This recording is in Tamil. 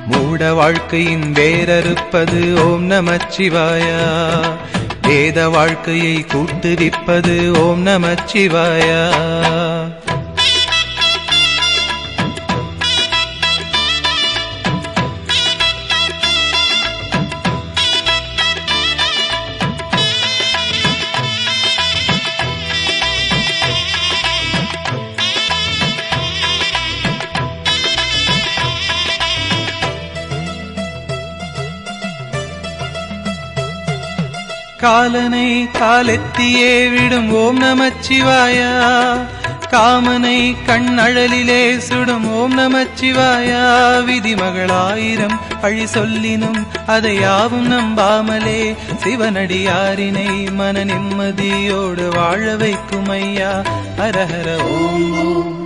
மூட வாழ்க்கையின் வேரறுப்பது ஓம் நமச்சிவாயா. வேத வாழ்க்கையை கூட்டுவிப்பது ஓம் நமச்சிவாயா. காலனை காலெத்தியே விடும் ஓம் நமச்சிவாயா. காமனை கண்ணழலிலே சுடும் ஓம் நமச்சிவாயா. விதிமகளாயிரம் பழி சொல்லினும் அதை யாவும் நம்பாமலே சிவனடியாரினை மன நிம்மதியோடு வாழ வைக்கும் ஐயா. ஹரஹர ஓம் ஓம்